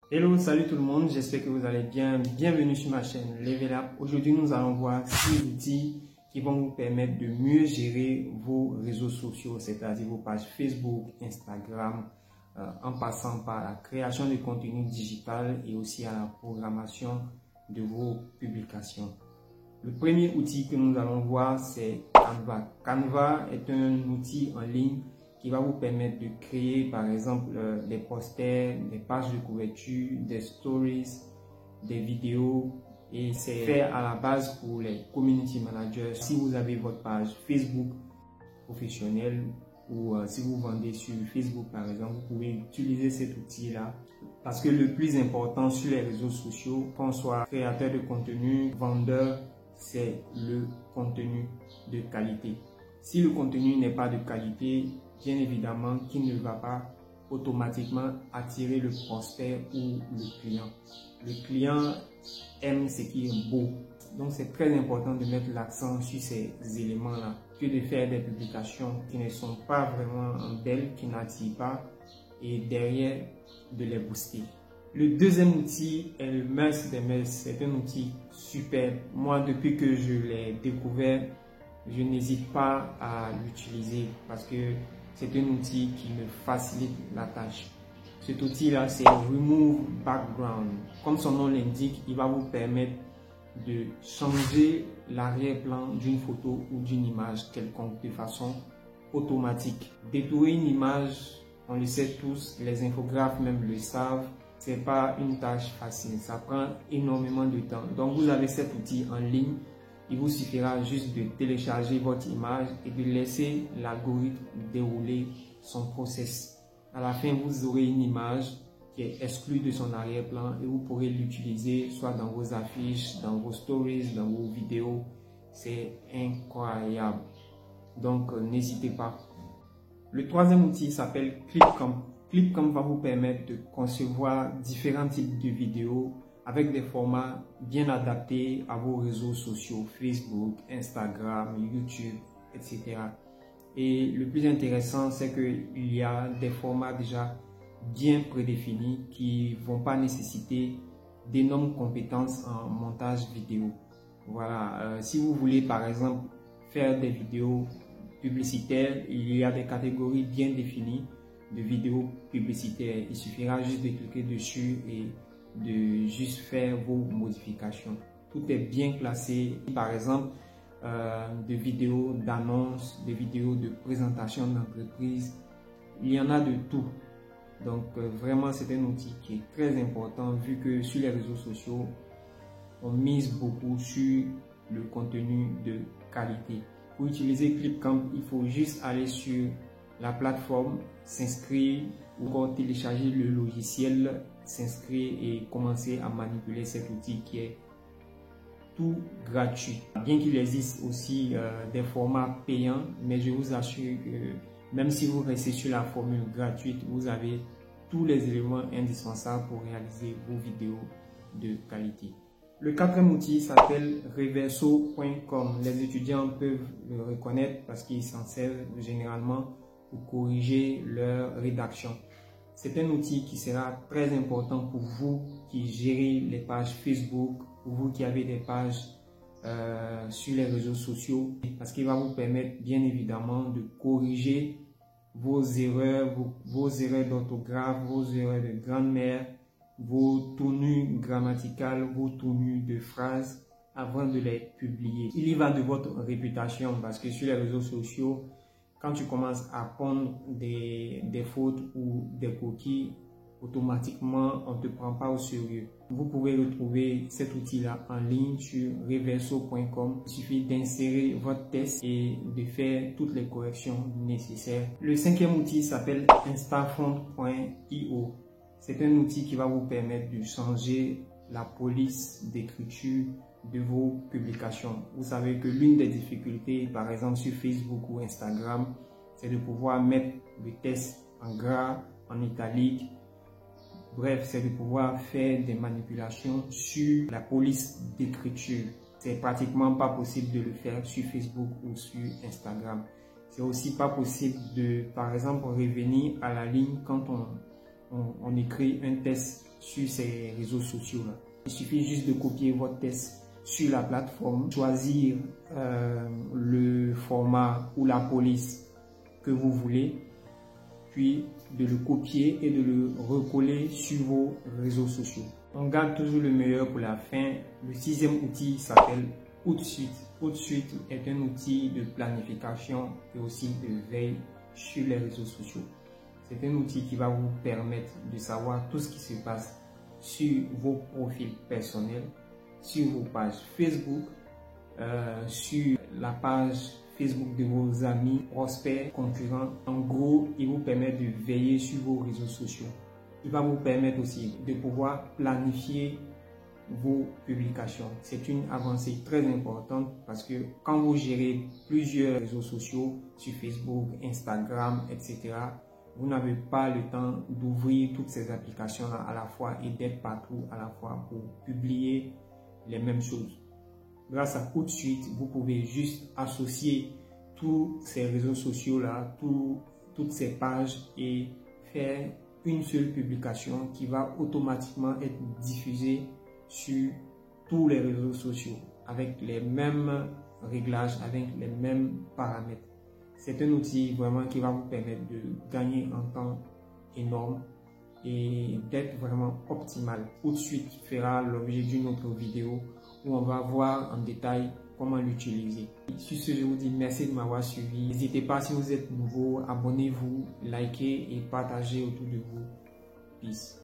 Hello, salut tout le monde, j'espère que vous allez bien. Bienvenue sur ma chaîne Level Up. Aujourd'hui, nous allons voir 6 outils qui vont vous permettre de mieux gérer vos réseaux sociaux, c'est-à-dire vos pages Facebook, Instagram, en passant par la création de contenu digital et aussi à la programmation de vos publications. Le premier outil que nous allons voir, c'est Canva. Canva est un outil en ligne qui va vous permettre de créer par exemple des posters, des pages de couverture, des stories, des vidéos, et c'est fait à la base pour les community managers. Si vous avez votre page Facebook professionnelle ou si vous vendez sur Facebook par exemple, vous pouvez utiliser cet outil là, parce que le plus important sur les réseaux sociaux, qu'on soit créateur de contenu, vendeur, c'est le contenu de qualité. Si le contenu n'est pas de qualité, bien évidemment qu'il ne va pas automatiquement attirer le prospect ou le client. Le client aime ce qui est beau. Donc c'est très important de mettre l'accent sur ces éléments-là, que de faire des publications qui ne sont pas vraiment belles, qui n'attirent pas, et derrière de les booster. Le deuxième outil est le must des must. C'est un outil super. Moi, depuis que je l'ai découvert, je n'hésite pas à l'utiliser parce que c'est un outil qui me facilite la tâche. Cet outil-là, c'est Remove Background. Comme son nom l'indique, il va vous permettre de changer l'arrière-plan d'une photo ou d'une image quelconque de façon automatique. Détourer une image, on le sait tous, les infographes même le savent, c'est pas une tâche facile, ça prend énormément de temps. Donc vous avez cet outil en ligne, il vous suffira juste de télécharger votre image et de laisser l'algorithme dérouler son process. À la fin, vous aurez une image qui est exclue de son arrière-plan et vous pourrez l'utiliser soit dans vos affiches, dans vos stories, dans vos vidéos. C'est incroyable. Donc n'hésitez pas. Le troisième outil s'appelle Clipcamp. Clipcamp va vous permettre de concevoir différents types de vidéos avec des formats bien adaptés à vos réseaux sociaux, Facebook, Instagram, YouTube, etc. Et le plus intéressant, c'est qu'il y a des formats déjà bien prédéfinis qui ne vont pas nécessiter d'énormes compétences en montage vidéo. Voilà, si vous voulez par exemple faire des vidéos publicitaires, il y a des catégories bien définies de vidéos publicitaires. Il suffira juste de cliquer dessus et de juste faire vos modifications. Tout est bien classé. Par exemple, de vidéos d'annonces, des vidéos de présentation d'entreprise. Il y en a de tout. Donc vraiment, c'est un outil qui est très important vu que sur les réseaux sociaux, on mise beaucoup sur le contenu de qualité. Pour utiliser Clipcamp, il faut juste aller sur la plateforme, s'inscrire ou encore télécharger le logiciel, s'inscrire et commencer à manipuler cet outil qui est tout gratuit. Bien qu'il existe aussi des formats payants, mais je vous assure que même si vous restez sur la formule gratuite, vous avez tous les éléments indispensables pour réaliser vos vidéos de qualité. Le quatrième outil s'appelle Reverso.com. Les étudiants peuvent le reconnaître parce qu'ils s'en servent généralement pour corriger leur rédaction. C'est un outil qui sera très important pour vous qui gérez les pages Facebook, pour vous qui avez des pages sur les réseaux sociaux, parce qu'il va vous permettre bien évidemment de corriger vos erreurs, vos erreurs d'orthographe, vos erreurs de grammaire, vos tournures grammaticales, vos tournures de phrases avant de les publier. Il y va de votre réputation parce que sur les réseaux sociaux, quand tu commences à prendre des fautes ou des coquilles, automatiquement on ne te prend pas au sérieux. Vous pouvez retrouver cet outil-là en ligne sur reverso.com. Il suffit d'insérer votre test et de faire toutes les corrections nécessaires. Le cinquième outil s'appelle instafont.io. C'est un outil qui va vous permettre de changer la police d'écriture de vos publications. Vous savez que l'une des difficultés, par exemple sur Facebook ou Instagram, c'est de pouvoir mettre le texte en gras, en italique. Bref, c'est de pouvoir faire des manipulations sur la police d'écriture. C'est pratiquement pas possible de le faire sur Facebook ou sur Instagram. C'est aussi pas possible de, par exemple, revenir à la ligne quand on écrit un texte sur ces réseaux sociaux là. Il suffit juste de copier votre test sur la plateforme, choisir le format ou la police que vous voulez, puis de le copier et de le recoller sur vos réseaux sociaux. On garde toujours le meilleur pour la fin. Le 6e outil s'appelle Outsuite. Outsuite est un outil de planification et aussi de veille sur les réseaux sociaux. C'est un outil qui va vous permettre de savoir tout ce qui se passe sur vos profils personnels, sur vos pages Facebook, sur la page Facebook de vos amis, prospects, concurrents. En gros, il vous permet de veiller sur vos réseaux sociaux. Il va vous permettre aussi de pouvoir planifier vos publications. C'est une avancée très importante parce que quand vous gérez plusieurs réseaux sociaux sur Facebook, Instagram, etc., vous n'avez pas le temps d'ouvrir toutes ces applications-là à la fois et d'être partout à la fois pour publier les mêmes choses. Grâce à Outsuite, vous pouvez juste associer tous ces réseaux sociaux-là, toutes ces pages et faire une seule publication qui va automatiquement être diffusée sur tous les réseaux sociaux avec les mêmes réglages, avec les mêmes paramètres. C'est un outil vraiment qui va vous permettre de gagner un temps énorme et d'être vraiment optimal. Outsuite fera l'objet d'une autre vidéo où on va voir en détail comment l'utiliser. Sur ce, je vous dis merci de m'avoir suivi. N'hésitez pas, si vous êtes nouveau, abonnez-vous, likez et partagez autour de vous. Peace.